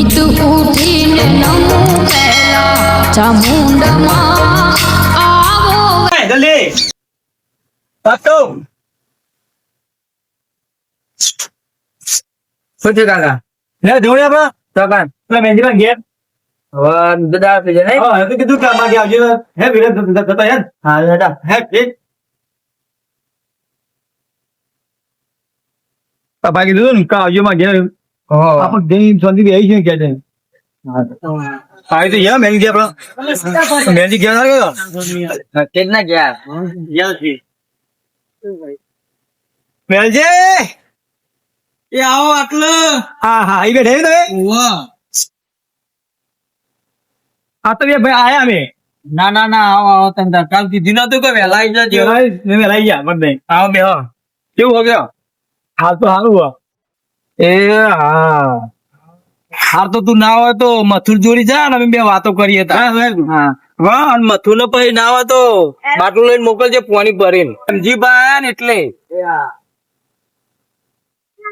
યુદ્ધ ઉઠીને નમું પહેલા ચામુંડમાં આવો જલ્દી પાતો શું છે કાકા લે જોડે આપડા કાકા પેલા મેંદીમાં ઘેર હવે દાદા થઈ જાય નહીં હા તો કીધું કે આમાં આવજે હે વિરત જતા યાર હા દાદા હે પ્લીઝ પાપા કીધું ને કા આવજો માં ઘેર આપણે જઈ શાંતિ થી આવી છે કે છે હા તો યાર મેંદી આપડા મેંદી ઘેર આવ્યો કેટલા ગયા યાર મેલજે એ આવો આટલો હા હા એ બેઠે તમે આ તો ભાઈ આયા અમે ના ના ના આવો આવો તમે કાલ કીધી નતું કે વહેલા આવી જજો વહેલા આવી ગયા મત નહીં આવો બે હા કેવું હો ગયો હાલ તો સારું હો એ હા હાર તો તું ના હોય તો મથુર જોડી જા ને અમે બે વાતો કરીએ હા અને મથુર ને પછી ના હોય તો બાટલું લઈને મોકલજે પાણી ભરીને સમજી ભાઈ ને એટલે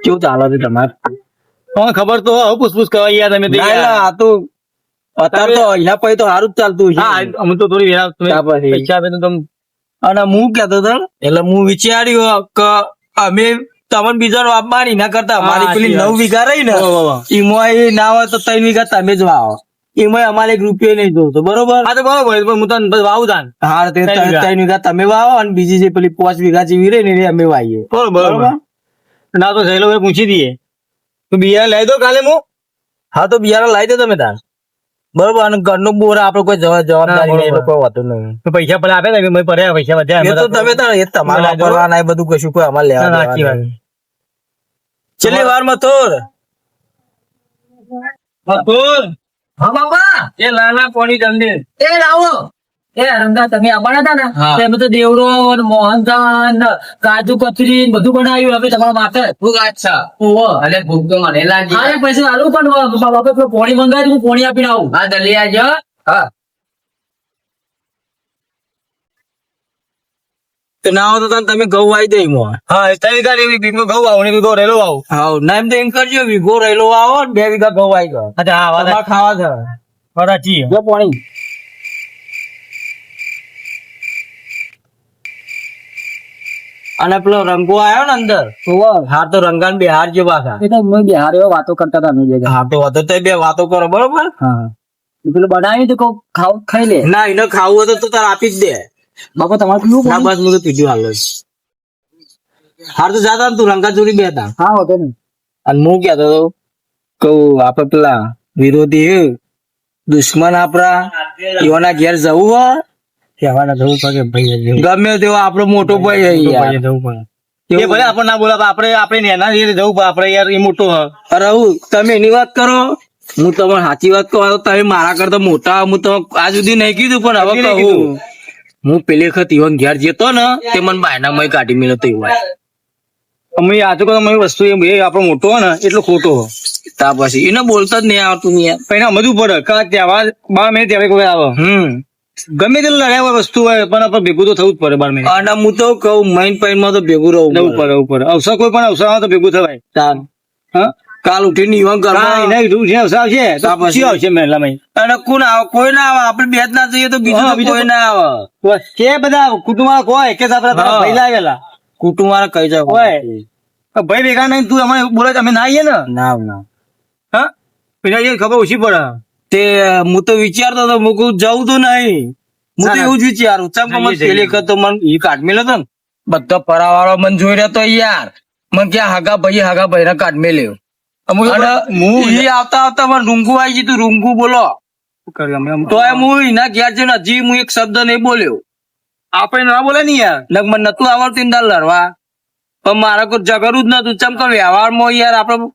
કેવું ચાલે છે તમારે ખબર તો પૂછપૂછ કરવા યાર તમે આ તો અત્યારે તો અહીંયા પછી તો સારું જ ચાલતું છે અમે તો થોડી પૈસા આપે તો તમે અને હું કેતો હતો એટલે હું વિચાર્યું કે અમે તમને બીજા આપવાની ના કરતા મારી પેલી 9 વીઘા રહી ને એમાં ના હોય તો 3 વીઘા તમે જ વાવો એમાં અમારે 1 રૂપિયો નહીં જોતો બરોબર હા તો બરોબર હું તને વાવું તાન હા 3 વીઘા તમે વાવો અને બીજી જે પેલી 5 વીઘા જેવી રહી ને અમે વાવીએ બરોબર ના તો જઈ લો પૂછી દઈએ તો બિયારણ લાવી દો કાલે હું હા તો બિયારણ લાવી દો તમે તાર બરોબર અને ઘરનું બોર આપડે કોઈ જવાબદારી નહીં કોઈ વાતો નહીં પૈસા પડે આપે ને પડ્યા પૈસા વધ્યા તો તમે તાર એ તમારે વાપરવાના એ બધું કશું કોઈ અમારે લેવા છેલ્લી વાર મથુર હા બાપા એ લાલા કોની જલ્દી એ લાવો એ રંગા તમે આવવાના હતા ને એમ તો દેવરો મોહનદાન કાજુ કતરી બધું બનાવ્યું હવે તમારા માટે ભૂખ અચ્છા ઓહો અરે ભૂખ તો મને લાગી અરે પૈસા આલું પણ બાપા પોણી મંગાવી હું પોણી આપીને આવું હા જલ્દી આવજો હા તો ના હોય તો તમે ઘઉં વાવી દે હા 3 વીઘા વીઘો ઘઉં વાવો ને વીઘો રેલો વાવો હા ના એમ તો એમ કરજો વીઘો રેલો વાવો 2 વીઘા ઘઉં વાવી ગયો અચ્છા હા ખાવા છે બરાચી જો પાણી અને પેલો રંગો આવ્યો ને અંદર હા તો રંગાન બિહાર જેવા હતા એ તો બિહાર એવો વાતો કરતા હતા હા તો વાતો તો બે વાતો કરો બરોબર હા પેલું બનાવી તો ખાઈ લે ના એને ખાવું હોય તો તાર આપી જ દે બાપા તમારે પીવું ના બસ હું તો પીધું હાલ હાર તો જાતા તું રંગા જોડી બેતા હા હોતો ને અને હું કહેતો હતો કહું આપડે પેલા વિરોધી દુશ્મન આપડા એવાના ઘેર જવું હોય કેવાના જવું પડે ભાઈ ગમે તેવો આપડો મોટો ભાઈ જવું પડે એ ભલે આપણે ના બોલા આપણે એના જવું પડે આપડે યાર એ મોટો અરે તમે એની વાત કરો હું તમારે સાચી વાત કહું તમે મારા કરતા મોટા હું તો આ સુધી નહીં કીધું પણ હવે કહું હું પેલી વખત ઈવન ઘેર જતો ને તે મને બાયના મય કાઢી મેળ્યો તો એવું અમે આજુ કદમ વસ્તુ એ આપડો મોટો હોય ને એટલો ખોટો તા પછી એને બોલતા જ નહીં આવતું પણ સમજવું પડે કે તહેવાર 12 મહિને તહેવાર કોઈ આવે ગમે તે લડાય વસ્તુ હોય પણ આપણે ભેગું તો થવું જ પડે 12 મહિને અને હું તો કહું મહિન પૈનમાં તો ભેગું રહેવું પડે અવસર કોઈ પણ અવસર તો ભેગું થવાય તાર હા કાલ ઉઠીને ઈવન કરવા આવશે મહિલામાં અને કોણ આવે કોઈ ના આવે આપડે બે જ ના જઈએ તો બીજું કોઈ ના આવે કે બધા કુટુંબ હોય કે ભાઈ લાગેલા કુટુંબ વાળા કઈ જાવ હોય ભાઈ ભેગા નહીં તું અમારે બોલે અમે ના આવીએ ને ના ના હા પેલા ખબર ઓછી પડે તે હું તો વિચારતો હતો હું જવું તો નહીં હું તો એવું જ વિચારું પેલી વખત તો મને એ કાઢમેલ હતો ને બધા પરાવાળો મને જોઈ રહ્યો તો યાર મને ક્યાં હાગા ભાઈ ને કાઢમેલ્યો આવતા આવતા મને રૂંગુ આવી ગયું રૂંગુ બોલો તો હું એના ઘેર જઈને હજી હું એક શબ્દ નહીં બોલ્યો આપણે ના બોલે ને યાર મને નતું આવડતું ને લડવા પણ મારે કોઈ ઝઘડું જ નતું ચમ કે વ્યવહારમાં યાર આપડે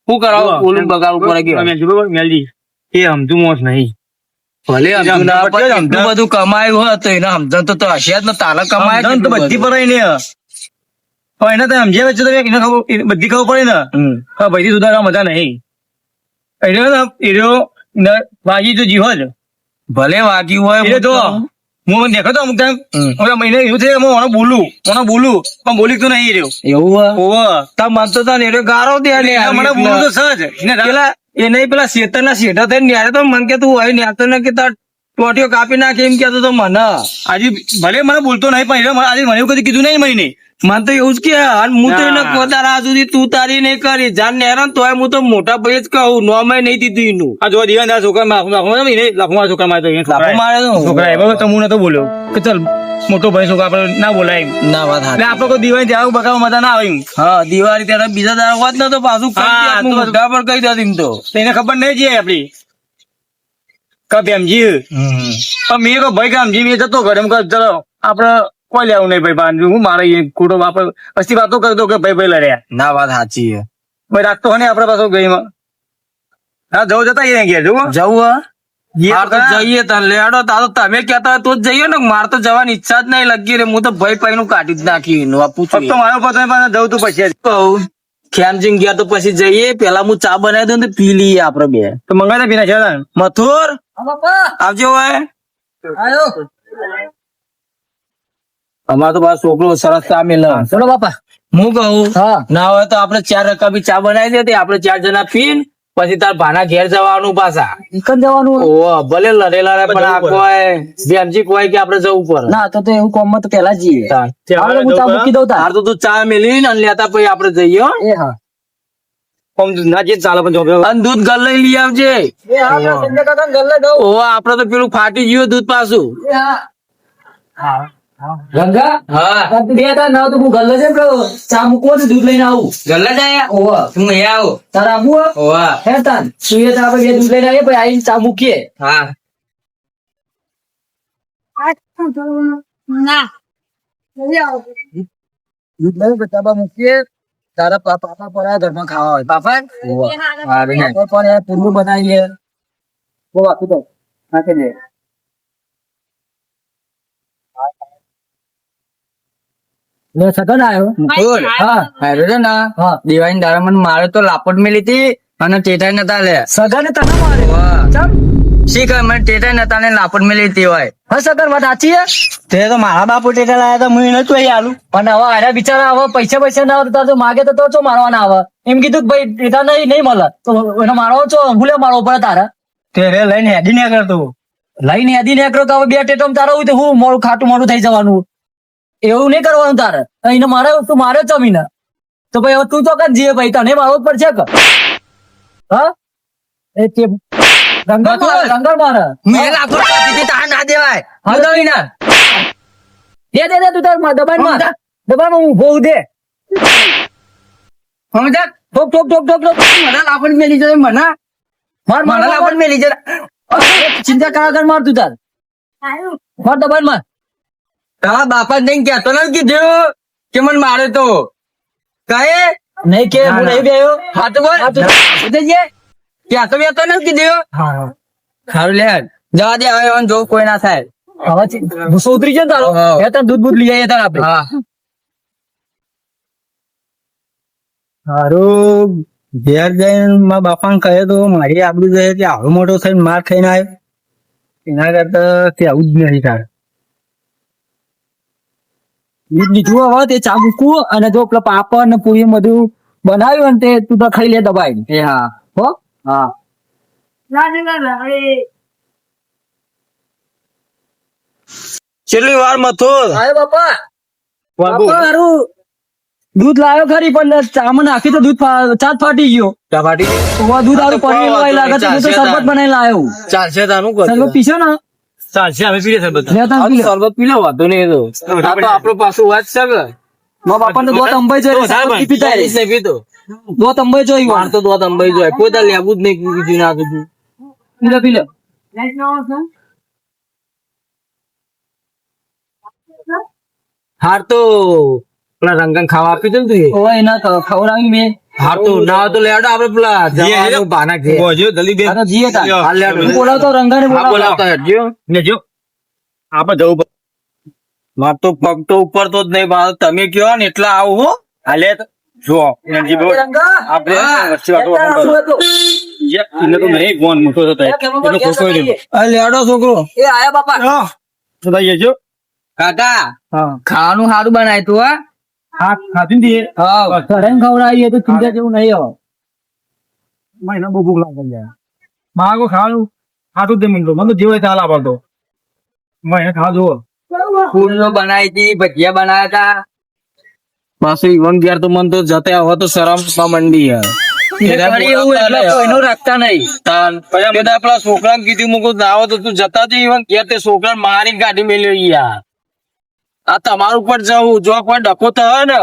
શું કરાવું બોલું બગાડવું પડે મેલજી એ સમજુ મોસ નહીં ભલે બધું કમાયું હોય તો એને સમજણ તો હશે જ ને તારા કમાય તો બધી પર ને પણ એને તો સમજ્યા વચ્ચે બધી ખબર પડે ને ભાઈ સુધારવા મજા નહીં વાગી તો જીવો જ ભલે વાગ્યું હોય તો હું દેખાતો અમુક ટાઈમ મહિને એવું છે મને બોલું પણ બોલી તો નહીં રહ્યો એવું તમે માનતો હતા ને ગારો દે મને બોલું તો સહજ પેલા એ નહીં પેલા શેતરના શેઠા થઈને ન્યારે તો મન કે તું હોય ન્યાતો ને કે તાર ટોટીઓ કાપી નાખે એમ કેતો તો મને આજે ભલે મને બોલતો નહીં પણ એને આજે મને એવું કદી કીધું નહીં મહિને. મને તો એવું જ કે અને હું તો એને ના. પોતા રાહ સુધી તું તારી નહીં કરી જાન નેરાન તોય હું તો મોટા ભાઈ જ કહું નોમે નહીં દીધું એનું આ જો દિવાન તારા છોકરા લખવા છોકરા મારે તો અહીંયા લાફો મારે તો. છોકરા એ બરાબર તો હું નતો બોલ્યો કે ચલ મોટો ભાઈ છોકરા આપણે ના બોલાય એમ. ના વાત એટલે આપણે કોઈ દિવાળી ત્યાં બગાવ મજા ના આવે એમ. હા દિવાળી ત્યારે બીજા દાડા વાત ન તો પાછું હા, હું તો- મોઢા પર કહી દઉં એમ તો તો એને ખબર નહીં છે આપડી કભેમજી પણ મેં કહો ભાઈ કામજી મેં જતો ઘરે એમ કહો ચલો આપડે કોઈ લેવું નહીં ભાઈ બાંધ હું મારે એ ખોટો આપણે પછી વાતો કરતો કે ભાઈ ભાઈ લડ્યા ના વાત સાચી છે ભાઈ રાખતો હોય ને આપડે પાછો ગઈમાં હા જવું જતા અહીંયા ઘેર જવું જવું જઈએ માર તો તો જઈએ તને લેડો તારો તમે કહેતા હોય તો જ જઈએ ને માર તો જવાની ઈચ્છા જ નહીં લગી રે હું તો ભાઈ ભાઈ નું કાઢી જ નાખી એનું આ પૂછું ફક્ત મારો પતા પાછા જવું તું પછી કહું ખ્યામજી ગયા તો પછી જઈએ પેલા હું ચા બનાવી દઉં ને તો પી લઈએ આપડે બે તો મંગાતા પીના છે ને મથુર આવજો હોય અમારો તો બાર છોકરો સરસ ચા મેલે ચલો બાપા હું કહું હા ના હોય તો આપડે 4 રકાબી ચા બનાવી દે આપડે 4 જણા પીન પછી તાર ભાના ઘેર જવાનું પાછા એકન જવાનું ઓહ ભલે લડેલા રે પણ આ કોઈ બેમજી કોઈ કે આપડે જવું પડે ના તો એવું કોમ માં તો પેલા જઈએ તાર. આપણે હું ચા મૂકી દઉં તાર તાર તો તું ચા મેલી ને લેતા પછી આપડે જઈએ હો એ હા કોમ ના જે ચાલે પણ જો અને દૂધ ગલ લઈ લઈ આવજે એ હા સંજય કાકા ગલ્લે દઉં ઓહ આપડે તો પેલું ફાટી ગયું દૂધ પાછું એ હા હા ગંગા હા બે તાર ના તો હું ગલ્લે છે ને ચા મૂકવો ને દૂધ લઈને આવું ગલ્લે જાય ઓવા તું એ આવો તારા આવું ઓહ હે તાન તું એ તાર આપણે બે દૂધ લઈને આવીએ પછી આવીને ચા મૂકીએ હા દૂધ લઈને પછી ચા મૂકીએ તારા પાપા પર ઘરમાં ખાવા હોય પાપા પાપા પણ યાર પૂરું બનાવીએ બહુ આપી દો નાખી દે લે સગન આવ્યો બોલ હા હારે છે ને હા દિવાળી દાડા મને મારે તો લાપટ મેલી હતી અને ટેટાઈ નતા લે સગન તને મારે ચમ શી ખબર મને ટેટાઈ નતા ને લાપટ મેલી હતી હોય હા સગન વાત સાચી હે તે તો મારા બાપુ ટેટા લાયા હતા હું એને તો આલું પણ હવે આના બિચારા હવે પૈસા ના આવતા તો માગે તો ચો મારવાના આવે એમ કીધું કે ભાઈ ટેટા નહીં મળે તો એને મારવા ચો ભૂલે મારવો પડે તારે તેરે લઈને હેડી ને કરતો લઈને હેડી ને કરો તો હવે બે ટેટો તારે હોય તો હું મોડું ખાટું મોડું થઈ જવાનું એવું નહીં કરવાનું તારે એને મારે તું મારે જમીને તો ભાઈ હવે તું તો કર જે ભાઈ તને મારવો જ પડશે કે હા એ તે ગંગા મારે મેં લાપટ આપી હતી તાર ના દેવાય હા તો વિના દે તું તાર દબાણ માં હું ઉભો દે સમજા ઠોક ઠોક ઠોક ઠોક ઠોક મને લાપટ મેલી જાય મને માર મને લાપટ મેલી જાય ચિંતા કરા કર માર તું તાર માર દબાણ માં તારા બાપા ને કહેતો નથી કીધું કે મને મારે તો કહે નહીં કે હું નહીં બેયો હા તો બોલ ક્યાં તો બેતો નથી કીધું હા સારું લે જવા દે હવે જો કોઈ ના થાય હવે ગુસ્સો ઉતરી જાય ને તારો હા. એ તાર દૂધ બૂધ લઈ આવીએ તાર આપણે હા હારું ઘેર જઈને મારા બાપાને કહે તો મારી આબરૂ જાય કે આવડો મોટો થઈને માર ખાઈને આવ્યો એના કરતા તે આવું જ નહીં તારે બીજું હવે તે ચા મૂકવું અને જો પેલા પાપડ ને પૂરી બધું બનાવ્યું ને તે તું તો ખાઈ લે દબાઈ એ હા હો હા છેલ્લી વાર મથુર આયો બાપા બાપા હારું દૂધ લાવ્યો ખરી પણ ચામાં નાખી તો દૂધ ચાત ફાટી ગયો ચા ફાટી તો દૂધ હારું પડી હોય લાગે તો હું તો શરબત બનાવી લાવ્યો ચાલશે તાનું શરબત પીશો ને ચાલશે અમે પીએ સરબત લે તાર પી લે. સરબત પી લો વાંધો નહીં એ તો આ તો આપણું પાછું વાત છે કે મારા બાપાને તો દોત અંબાઈ જોઈ શરબત પીતા રહે. નહીં પીતો દોત અંબાઈ જોઈ માર તો દોત અંબાઈ જોય કોઈ તાર લેવું જ નહીં કીધું ના કીધું પી લે હાર તો પેલા રંગન ખાવા આપી દે ને તું એ. ઓય એના તો ખવડાવી મેં હાર તો ના હોય તો લેડો આપડે પેલા જવાનું ભાના ઘેર. આ તો જીએ તાર હાલ લેડો. હું બોલાવતો રંગાને હા, બોલાવતો બોલાવતા હેડજો. આપણે જવું માર તો પગ તો ઉપર તો જ નહીં ભાવ તમે કયો ને એટલે આવું હો હાલે જો એનર્જી બહુ રંગા આપણે વચ્ચે વાતો એને તો નહીં ફોન મોટો થતો એટલો ખોસો રહ્યો. આ લેડો છોકરો એ આયા બાપા તો થઈ જજો કાકા હા ખાવાનું સારું બનાય તું હા હા ખાધી ને હા ઘરે ખવડાવીએ તો ચિંતા જેવું નહીં હવે મને બહુ ભૂખ લાગે છે માગો ખાવાનું ખાતું જ નહીં મને તો જેવો ચાલ આપડતો મને ખાધો ફૂલો બનાવી હતી ભજીયા બનાવ્યા હતા પાછું ઈવન ઘેર તો મન તો જતે હવે તો શરમ મંડી એનું રાખતા નહીં આપડા છોકરા કીધું મૂકું આવો તો તું જતા જ ઈવન ઘેર તે છોકરા મારી ગાડી મેલ્યો યાર આ તમારું ઉપર જવું જો કોઈ ડકો થયો ને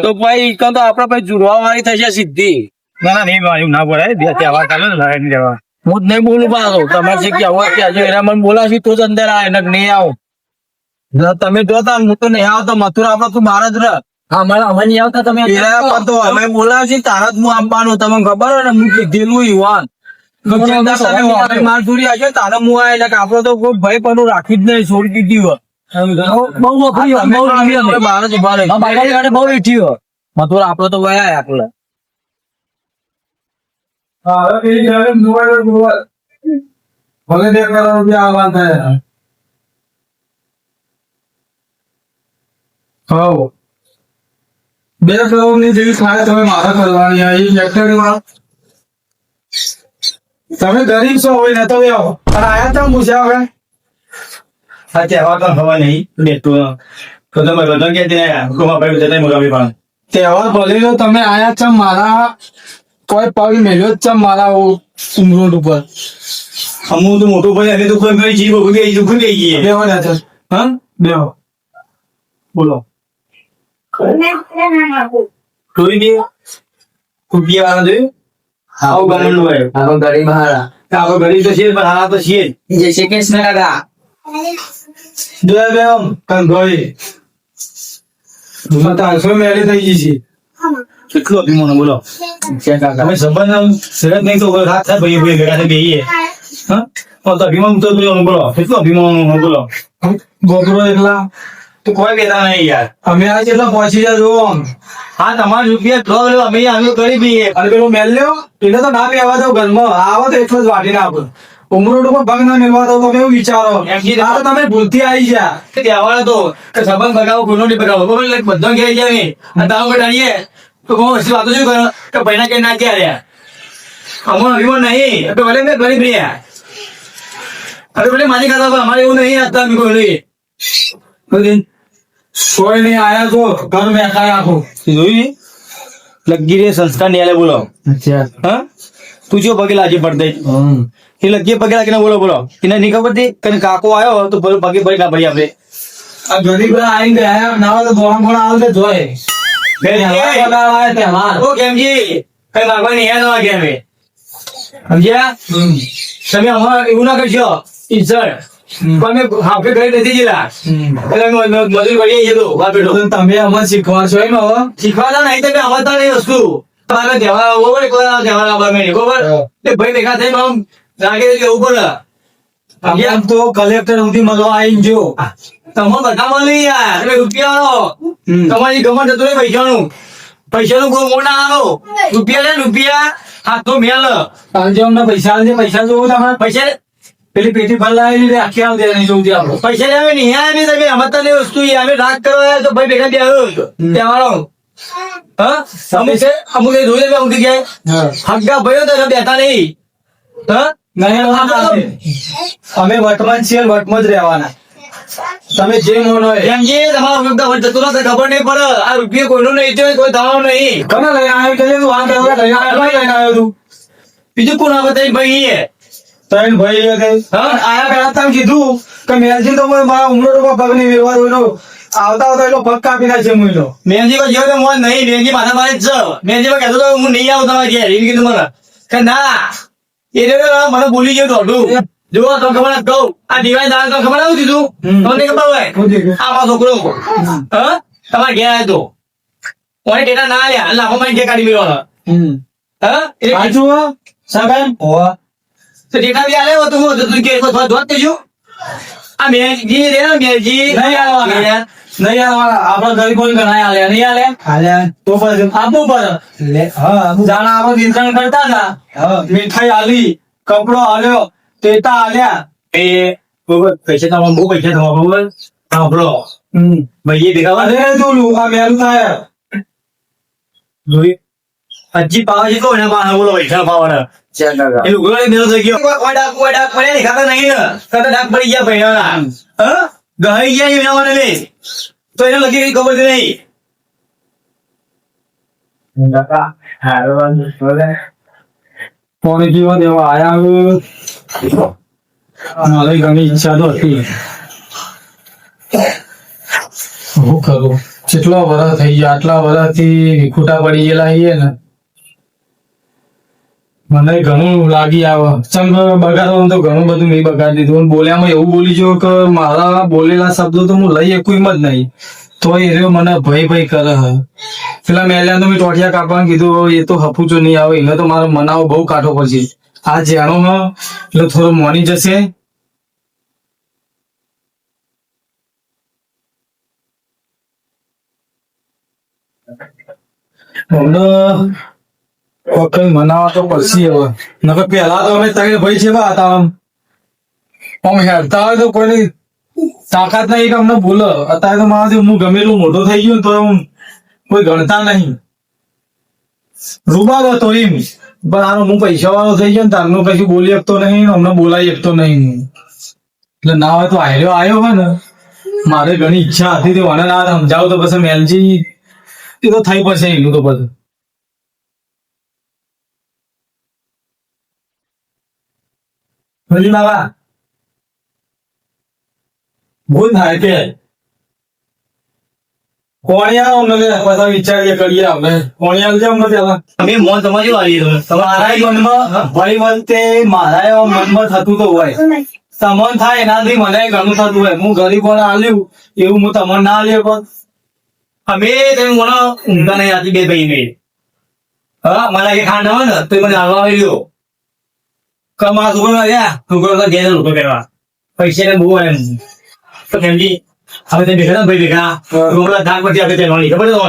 તો ભાઈ તો આપડે ભાઈ જુડવા વાળી થશે સીધી ના નહીં એવું ના બોલાય બે તહેવાર ચાલે ને લડાઈ નહીં જવા હું જ નહીં બોલું પાછો તમારે જે કહેવું કે હજુ એના મને બોલાવશે તો જ અંદર આવે ને નહીં આવો તમે જોતા હું તો નહીં આવતો મથુરા આપડે તું મારા જ રહ અમે નહીં આવતા તમે તો અમે બોલાવશે તારા જ હું આપવાનું તમને ખબર હોય ને હું કીધેલું યુવાન માર દૂરી આવશે તારા હું આ એટલે આપડે તો કોઈ ભાઈ પણ રાખી જ નહીં છોડી દીધી હોય બહુ વખરી બહાર જ ઉભા રહી બહુ વીઠી હોય મથુરા આપડે તો ગયા આપડે ભલે બે કરોડ રૂપિયા આવવા થાય હવ 2 કરોડ ની જેવી થાય તમે મારા કરવાની આવી ફેક્ટરીમાં તમે ગરીબ છો હોય ને તો આવો અને આયા તમે પૂછ્યા હવે હા તહેવાર તો ખબર નહીં બેઠું તો તમે બધા કે ભાઈ જતા મુકામી પણ તહેવાર ભલે તો તમે આયા છો મારા કોઈ પગ મેલ્યો જ છે મારા ઉમરોડ ઉપર અમુક તો મોટું ભાઈ અમે તો કોઈ ભાઈ જીવ ઉગી ગઈ બેવાના છે હા બેહો બોલો જોઈ દે રૂપિયા વાળા જોયું આવું ગમણું હોય આવો ગરીબ હારા આપણે ગરીબ તો છીએ પણ હારા તો છીએ જય શ્રી કૃષ્ણ કાકા જોયા બે આમ કંગોઈ તારસો મેળી થઈ ગઈ છે કેટલું અભિમાન બોલો તમે સંબંધ સરસ નહીં તો રાત થાય ભાઈ ભાઈ ભેગા થઈ બેહીએ હા તો અભિમાન તો બોલો કેટલું અભિમાન બોલો ગોબરો એકલા તો કોઈ બેતા નહીં યાર અમે આ કેટલા પહોંચી જાય જો હા તમારા રૂપિયા ડ્રો લો અમે કરી દઈએ અને પેલો મેલ લ્યો એને તો ના બેવા દો ઘરમાં આવો તો એટલો જ વાટી નાખો ઉમરોડ ઉપર પગ ના મેળવા દો તો કેવું વિચારો આ તો તમે ભૂલથી આવી ગયા તહેવાર હતો કે સંબંધ બગાવો ગુનો નહીં બગાવો બરોબર એટલે બધા ઘેર જાય અને તાવ ઘટાડીએ તો બહુ હસી વાતો શું કરો કે ભાઈના કે ના ક્યાં રહ્યા અમારો અભિમાન નહીં તો ભલે મેં ગરીબ રહ્યા અરે ભલે માની ખાતા અમારે એવું નહીં હતા અમે કોઈ નહીં કોઈ નહીં આયા તો ઘર મેં આખો જોયું લગી રે સંસ્કાર નહીં આલે બોલો હા તું જો પગે લાજી પડતે એ લગી પગે લાગીને બોલો બોલો એને નહીં ખબર હતી કે કાકો આવ્યો તો પગે પડી ના પડી આપણે આ ગરીબ આઈ ગયા ના તો દોણ પણ આવે જોય ઓ કેમજી કઈ માગવા નહીં હેનો કેમ સમજ્યા તમે અમારા એવું ના કરશો ઈશ્વર તમે હાફે ઘરે નથી જેલા એટલે મજૂરી કરીએ છીએ તો વા બેઠો તમે અમને શીખવાડશો એમ હવે શીખવાતા નહીં તમે આવતા નહીં વસ્તુ તમારે તહેવાર બરોબર તહેવાર આવવા મેં બરોબર એ ભાઈ ભેગા થઈ આમ લાગે છે ઉપર આમ તો કલેક્ટર સુધી મળવા આવીને જો તમે બધા મળી યાર તમે રૂપિયા વાળો તમારી ગમત હતું પૈસાનું કોઈ મોડ ના આવો રૂપિયા લે રૂપિયા હાથો મેલ આજે અમને પૈસા જોવું તમારે પૈસા પેલી પેટી ભરલાવી આખી આવ દે નહીં જોવું આપડે પૈસા લેવા નહીં યાર નહીં તમે અમાતા ની વસ્તુ અમે રાગ કરવા આવ્યા તો ભાઈ ભેગા બે આવ્યો તહેવારો હા અમુક જોઈ લે અમુક જગ્યાએ હગ્ગા ભાઈઓ તો બેઠા નહીં હા અમે વર્તમાન છીએ વર્તમાં જ રહેવાના તમે જે મોનો એમ જે તમારો જતો નથી ખબર નહીં પડે આ રૂપિયા કોઈનું નહીં થયો કોઈ થવાનું નહીં કોને લઈને આવ્યો કે તું આ લઈને આવ્યો તું બીજું કોણ આવે તઈ ભાઈ ત્રણ ભાઈ હા આયા પેલા તમે કીધું કે મેલજી તો મારા ઉમરો પગ નહીં વ્યવહાર હોય આવતા આવતા એટલો પગ કાપી નાખે મુઈનો મેનજી પર જેવો તો મોન નહીં મેનજી માથા મારે જ છે મેનજી પર કહેતો તો હું નહીં આવું તમારે ઘેર એમ કીધું મને કે ના એ મને બોલી ગયું દોઢું જુઓ તો ખબર કહું આ દિવાળી દાળ તો ખબર આવું દીધું તમને ખબર હોય આમાં છોકરો હા તમારે ઘેર આવ્યો તો કોને ટેટા ના આલ્યા લાખો માં ઘેર કાઢી મેળવાનો હા સાચું સાહેબ તો ટેટા બી આલ્યો તો હું તું કે ધોત કહેજો આ મેલજી રે મેલજી નહીં આવવાના આપડે ગરીબો ગણાય આલ્યા નહીં આલ્યા તો પછી આપવું પડે જાણે આપડે વિતરણ કરતા હતા મીઠાઈ આલી કપડો આલ્યો ટેટા આલ્યા એ બરોબર પૈસા તમારે બહુ પૈસા તમારે બરોબર સાંભળો ભાઈ એ ભેગા અરે જોલું આ મેલું થાય જોઈ હજી પાવા છે તો એના પાસે બોલો પૈસા પાવાના એ લુગડો લઈને બેઠો થઈ ગયો કોઈ ડાક પડે ને ખાતા નહીં ને ખાતા ડાક પડી ગયા ભાઈના ગહાઈ ગયા એના મને નહીં તો એને લગી કઈ ખબર નહીં કોને જીવન એવા આયા મારે ઘણી ઈચ્છા તો હતી શું કરું કેટલા વર્ષ થઈ ગયા આટલા વર્ષથી વિખૂટા પડી ગયેલા છીએ ને મને ઘણું લાગી આવે ચમ બગાડવાનું તો ઘણું બધું મેં બગાડી દીધું બોલ્યામાં એવું બોલી જો કે મારા બોલેલા શબ્દો તો હું લઈ શકું એમ જ નહીં તો એ રહ્યો મને ભય કરે હે પેલા મેલ્યા તો મેં ટોટિયા કાપવાનું કીધું એ તો હફુચો નહીં આવે એને તો મારો મનાવો બહુ કાઢવો પડશે આ જાણો હ એટલે થોડો મોની જશે હમણાં કઈ મનાવા તો પડશે હવે નકર પેલા તો અમે તને ભાઈ છે હતા આમ હેરતા હોય તો કોઈની તાકાત નહીં કે અમને બોલો અત્યારે તો મારાથી હું ગમે એટલું મોટો થઈ ગયો ને તો હું કોઈ ગણતા નહીં રૂબાબ હતો એમ પણ આનો હું પૈસા વાળો થઈ ગયો ને તારનો કશું બોલી શકતો નહીં અમને બોલાવી શકતો નહીં એટલે ના હોય તો આવ્યો હોય ને મારે ઘણી ઈચ્છા હતી તે મને ના સમજાવો તો પછી મેલજી એ તો થઈ પડશે એનું તો બધું બાબા ભૂલ થાય કે કોણિયા અમને બધા વિચારીએ કરીએ અમે કોણિયા છે અમને પેલા અમે મોન તમારી વાળી મારા મનમાં ભાઈ વંતે મારા એવા મનમાં થતું તો હોય સમન થાય એનાથી મને ઘણું થતું હોય હું ગરીબોને આલ્યું એવું હું તમને ના આલ્યો પણ અમે તમે મને ઊંઘા નહીં આતી બે ભાઈ ને હા મારા કે ખાંડ હોય ને તો મને હાલવા આવી ગયો કમા છોકરો ગયા છોકરો ઘેર લોકો કરવા પૈસા ને બહુ એમ તો ફેમિલી હવે તમે ભેગા ભાઈ ભેગા રોમડા ધાક પરથી આપણે ચાલવાની ખબર છે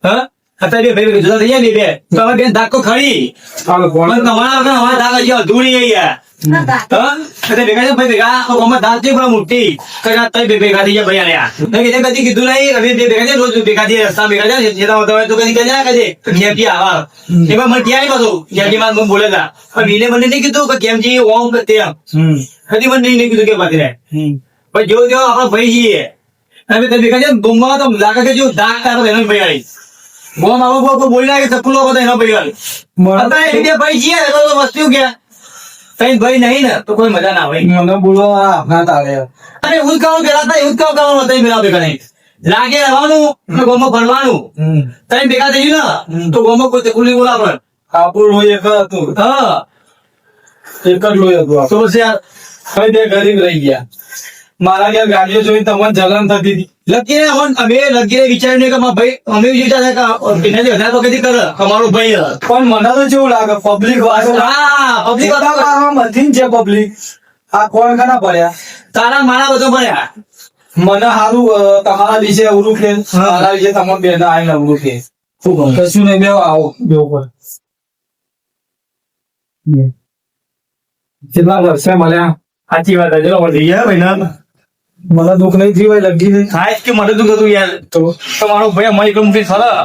હા અત્યારે બે ભાઈ જુદા થઈ જાય ને બે તો હવે બેન ધાક તો ખરી પણ તમારા વગર અમારા ધાક હજી અધૂરી ગઈ યાર હા ભેગા છે ભાઈ ભેગા તો અમારા ધાક છે પણ મોટી કઈ તઈ બે ભેગા થઈ ગયા ભાઈ આલ્યા કદી કીધું નહીં હવે બે ભેગા છે રોજ ભેગા થઈએ રસ્તા ભેગા છે જેતા હોતા હોય તો કદી કદી ના કદે કેમજી આવા એમાં મને ત્યાં પાછું કેમજી માં મને બોલેલા પણ વિને મને નહીં કીધું કે કેમજી ઓમ કે તેમ કદી મને નહીં કીધું કે બાકી રહે પણ જો જો આપણા ભાઈ છીએ અમે તે ભેગા છે ગુમવા તો લાગે કે જો ધાક તારો એનો ભાઈ આવી બોમ આવો બોલી નાખે ચપ્પલો બધા એનો ભાઈ આવી અત્યારે બે ભાઈ છીએ તો વસ્તુ ગયા કઈ ભાઈ નહીં ને તો કોઈ મજા ના આવે મને બોલવા આપના તારે અરે ઉદકાવ પેલા થાય ઉદકાવ કરવાનો તઈ પેલા ભેગા નહીં લાગે રહેવાનું તો ગોમો ભરવાનું તઈ ભેગા થઈ ગયું ને તો ગોમો કોઈ ખુલ્લી બોલા પણ આપણું લોહી એક હતું હા એક જ લોહી હતું તો પછી યાર હવે બે ગરીબ રહી ગયા મારા ઘેર ગાડીઓ જોઈ તમને જલન થતી હતી લગીને અમે લગીને વિચાર્યું કે ભાઈ અમે વિચાર કે એનાથી વધારે તો કદી કરે અમારો ભાઈ પણ મને તો કેવું લાગે પબ્લિક હા પબ્લિક બધી છે પબ્લિક આ કોણ ખાના પડ્યા તારા મારા બધો ભર્યા મને સારું તમારા વિશે અવરું કે મારા વિશે તમારા બેન આવીને અવરું કે કશું નહીં બે આવો બે ઉપર કેટલા વર્ષે મળ્યા સાચી વાત છે વધી ગયા ભાઈ ના મને દુઃખ નહીં થયું હોય લગી નહીં હા કે મને દુઃખ હતું યાર તો તમારો ભાઈ અમારી એકલો મૂકી ખરા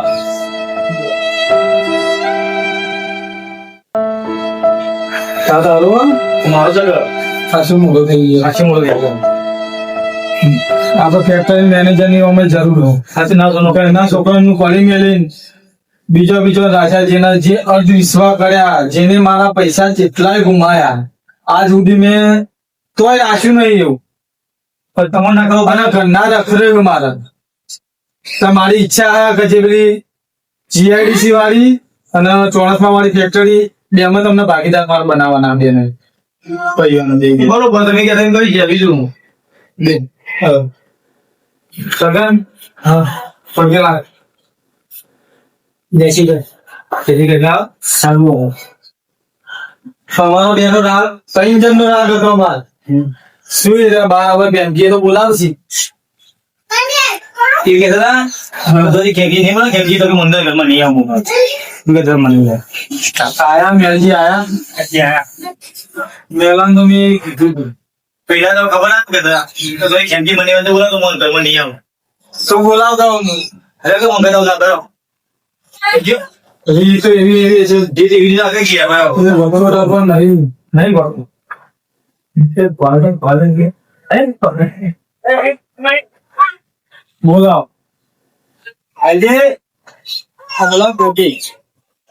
તારું મારો જગ ખાસું મોટું થઈ ગયું સાચી મોડો થયો આ તો ફેક્ટરી મેનેજર ની અમે જરૂર હોય સાચી ના સુનો એના છોકરાનું કોલિંગ મેલીને બીજો રાજા જેના જે અર્ધ વિશ્વાસ કર્યા જેને મારા પૈસા જેટલાય ગુમાયા આજ સુધી મેં તોય રાખ્યું નહીં એવું પણ તમને ના કહો અને ઘરના રખડે મારા તમારી ઈચ્છા કે જે પેલી જીઆઈડીસી વાળી અને ચોણસમા વાળી ફેક્ટરી બેમાં તમને ભાગીદાર માર બનાવવાના બેને ભાઈઓને બે બરોબર તમે કે તમે કરી છે બીજું બે સગન હા પગેલા જયસી કર જયસી કર ના સારું અમારો બેનો રાગ સંજન નો રાગ હતો અમાર શું એ બા હવે બેનકી તો બોલાવશે ઈ કે દાદા બધી કેકી નહીં મને કેકી તો મંદર ઘરમાં નહીં આવું કે ધર્મ નહીં આયા મેલજી આયા આયા મેલાન તો મેં કીધું હતું. પહેલા તો ખબર ના કે દાદા તો કોઈ કેમકી મને வந்து બોલા તો મન ઘરમાં નહીં આવું તો બોલાવતા હું અરે કે મંગા દાવ ના બરો જો એ તો એવી છે જે એવી લાગે કે નહીં ભરતું બોલાવ આજે બોલાવ ટોકી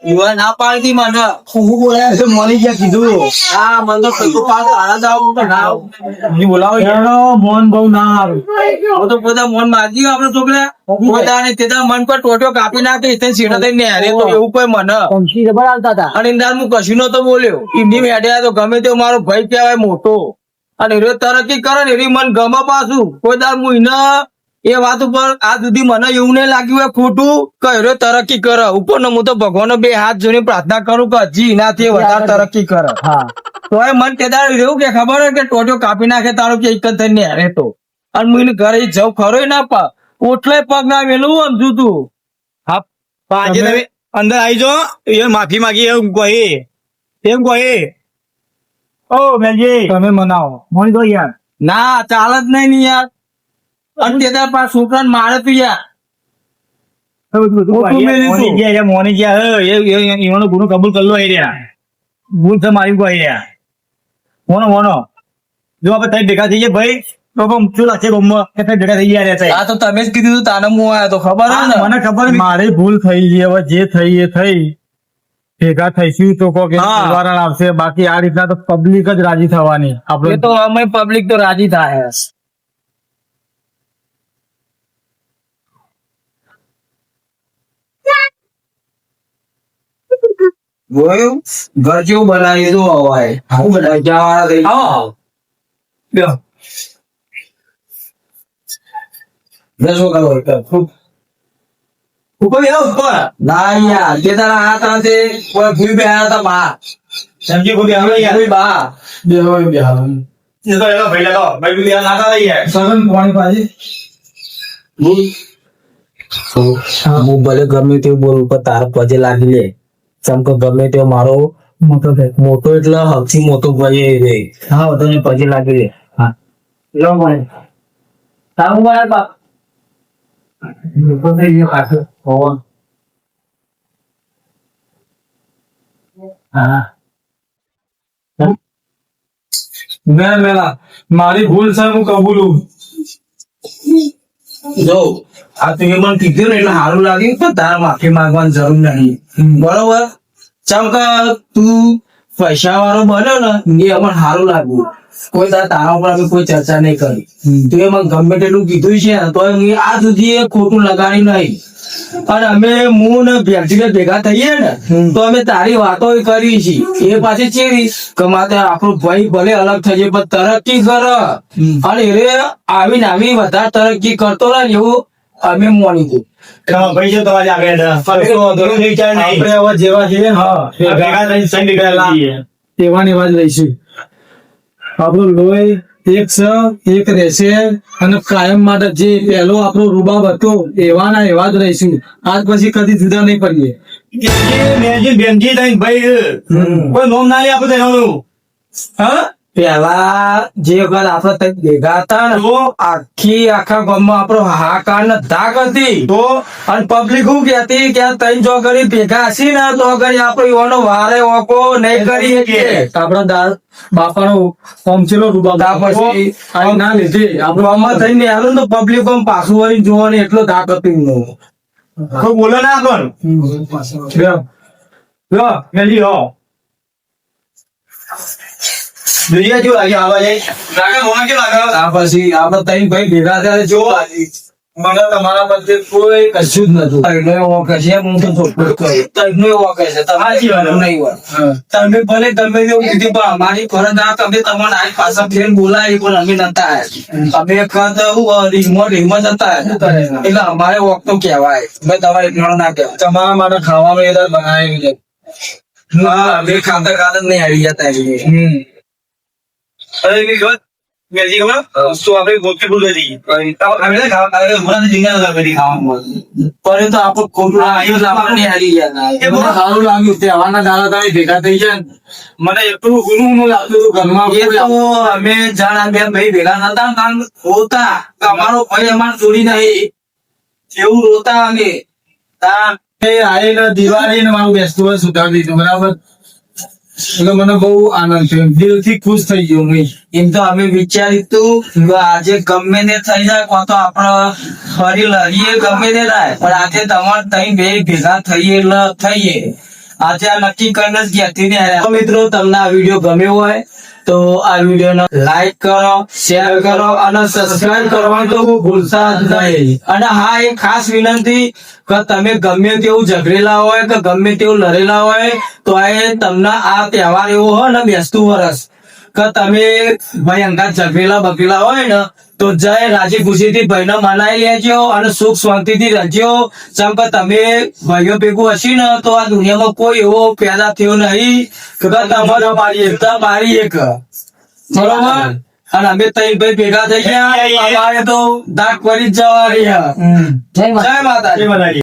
યુવા ના પાડતી મને હું બોલાય તો મળી ગયા કીધું હા મને તો કીધું પાસ આનંદ આવું તો ના બોલાવો મોન બહુ ના આવે હું તો પોતા મોન માગી આપણે છોકરા પોતા ને તેતા મન પર ટોટો કાપી નાખે તે સીડા થઈને હારે તો એવું કોઈ મને પંખી જબર આવતા હતા અને ઇન્દાર હું કશું નતો બોલ્યો એમની મેડ્યા તો ગમે તે મારો ભાઈ કહેવાય મોટો અને એ તરક્કી કરે ને એની મન ગમે પાછું કોઈ દાર હું એને એ વાત ઉપર આ સુધી મને એવું નહીં લાગ્યું હોય ખોટું કે એ તરક્કી કરે ઉપર હું તો ભગવાન બે હાથ જોઈને પ્રાર્થના કરું કે હજી એનાથી વધારે તરક્કી કરે હા તો એ મન તે દાડે એવું કે ખબર હોય કે ટોટો કાપી નાખે તારો કે એક જ થઈને હારે તો અને હું એને ઘરે જવું ખરો ના પા ઓટલે પગ ના વેલું સમજુ તું હા આજે તમે અંદર આવી જાઓ એ માફી માંગી એમ કહે ઓ મેલજી તમે મનાવો મોની દો યાર ના ચાલ જ નહીં ને યાર અને તે દાડે પાછા છોકરાને મારે તું યાર મોની ગયા એનો ગુનો કબૂલ કરલો એ રહ્યા ભૂલ છે મારી કોઈ રહ્યા મોનો જો આપણે તઈ ભેગા થઈએ ભાઈ તો શું લાગશે ગમમાં કે તઈ ભેગા થઈ ગયા આ તો તમે જ કીધું હતું તાને હું આવ્યો તો ખબર ને મને ખબર મારી ભૂલ થઈ ગઈ હવે જે થઈ એ થઈ ભેગા થઈશું તો કોક નિવારણ આવશે બાકી આ રીતના તો પબ્લિક જ રાજી થવાની એ આપણે તો અમે પબ્લિક તો રાજી થાય જોયું ઘર જેવું બનાવી દો હવાય આવું બનાવી જવાના થઈ બેહો. બેસો કરો ઉપર ઉપર ના યાર જે તારા હાથ હાથે કોઈ ભૂલ બે આવ્યા હતા બા સમજી કોઈ આવે યાર બા બેહો એ તો એનો ભાઈ લગાવો ભાઈ બી નાખા લઈ યાર સગન પાણી પાછી હું ભલે ગમે તે બોલ ઉપર તારા પજે લાગી લે ચમકો ગમે તે મારો મોટો એટલે સૌથી મોટો ભાઈ રે હા તને પજે લાગી લે હા લો મને તારું મારા બાપ થઈ ગયો પાછો હા મેલા મારી ભૂલ છે હું કબૂલું જો આ તું મને કીધું ને એટલે સારું લાગ્યું પણ તારે માફી માંગવાની જરૂર નહીં બરોબર ચમ કે તું પૈસા વાળો બન્યો ને એ અમને સારું લાગ્યું કોઈ તારા ઉપર અમે કોઈ ચર્ચા નહીં કરી તું એ મને ગમે તેટલું કીધું છે ને તો આ સુધી એ ખોટું લગાડી નહીં અને અમે હું ને ભેગી ભેગા થઈએ ને તો અમે તારી વાતો કરી છે એ પાછી ચેવી કે મારે આપણો ભાઈ ભલે અલગ થઈ જાય પણ તરક્કી કરે અને એ આવીને આવી વધારે તરક્કી કરતો રહે ને એવું અમે માની દઉં ભાઈ છે તમારી આગળ આપણે હવે જેવા છીએ તેવાની વાત લઈશું આપણું લોહી એક છે એક રહેશે અને કાયમ માટે જે પહેલો આપણો રૂબાબ હતો એવાના એવા જ રહીશું આજ પછી કદી જુદા નહીં પડીએ કોઈ નોમ ના લે આપડે પેલા જે વખત આપડે ભેગા હતા ને તો આખા ગામમાં આપણો હાહાકાર ને ધાક હતી તો અને પબ્લિક શું કેતી કે આ ત્રણ ચોકડી ભેગા હશી ને તો કરી આપડે એવાનો વારે ઓકો નહીં કરી શકીએ આપણા બાપાનો પહોંચેલો રૂબાબ પછી ના લીધે આપણું આમાં થઈને આવ્યું ને તો પબ્લિક આમ પાછું વળી જોવાની એટલો ધાક હતી કોઈ બોલે ના કોણ જોઈએ કેવું લાગે આવા જાય પછી આપડે ત્રણ ભાઈ ભેગા થયા જો મને તમારા મધ્ય કોઈ કશું જ નતું તઈનો એવો કશે હું તો ચોખ્ખું કહું તઈનો એવો કશે તમારી વાત નહીં હોય તમે ભલે ગમે તેવું કીધું પણ અમારી ફરજ આ તમે તમારા આઈ પાછા ફેર બોલાવી પણ અમે નતા અમે વખત રીમો જતા એટલે અમારે વખત તો કહેવાય મેં તમારે એટલો ના કહેવાય તમારા માટે ખાવાનું એ બનાવી છે હા અમે ખાતા ખાતા જ નહીં આવી જતા અરે મેલજી ખબર તો આપણે ગોપી ભૂલ કરી પરંતુ આપણે ખોટું આપણને હારી ગયા એ બહુ સારું લાગ્યું તહેવારના દાડા તમે ભેગા થઈ જાય મને એટલું ગુનું લાગતું હતું ઘરમાં એ તો અમે જાણ બે ભાઈ ભેગા નતા કારણ રોતા અમારો ભાઈ અમારે ચોરી નહીં એવું રોતા અમે એ આઈને દિવાળી ને મારું બેસતું વર્ષ ઉતારી દીધું બરાબર. એટલે મને બહુ આનંદ થયો, દિલથી ખુશ થઈ ગયો હું. એમ તો અમે વિચાર્યું તું કે આજે ગમે તે થઈ જાય કો તો આપડે ફરી લડીએ ગમે તે થાય, પણ આજે તમારે તઈ બે ભેગા થઈએ એટલે થઈએ. આજે આ નક્કી કરીને જ ઘેરથી ને આવ્યા. તો મિત્રો તમને આ વિડીયો ગમ્યો હોય તો આ વિડીયોને લાઈક કરો, શેર કરો અને સબસ્ક્રાઇબ કરવાનું તો ભૂલતા જ નહીં. અને હા, એક ખાસ વિનંતી કે તમે ગમે તેવું ઝઘડેલા હોય કે ગમે તેવું લડેલા હોય તો એ તમને આ તહેવાર એવો હોય ને બેસતું વરસ કે તમે ભાઈ અંગાત ઝઘડેલા બગડેલા હોય ને તો જય રાજી ખુશી થી ભાઈ ને મનાઈ લેજો અને સુખ શાંતિ થી રહેજો. જેમ કે તમે ભાઈઓ ભેગું હશે ને તો આ દુનિયામાં કોઈ એવો પેદા થયો નહીં કે તમારો બારી એક બરોબર. અને અમે તઈ ભાઈ ભેગા થઈ ગયા, અમારે તો દાંત કરી જ જવા રહ્યા. જય માતા. જય માતા. એ બનાવી.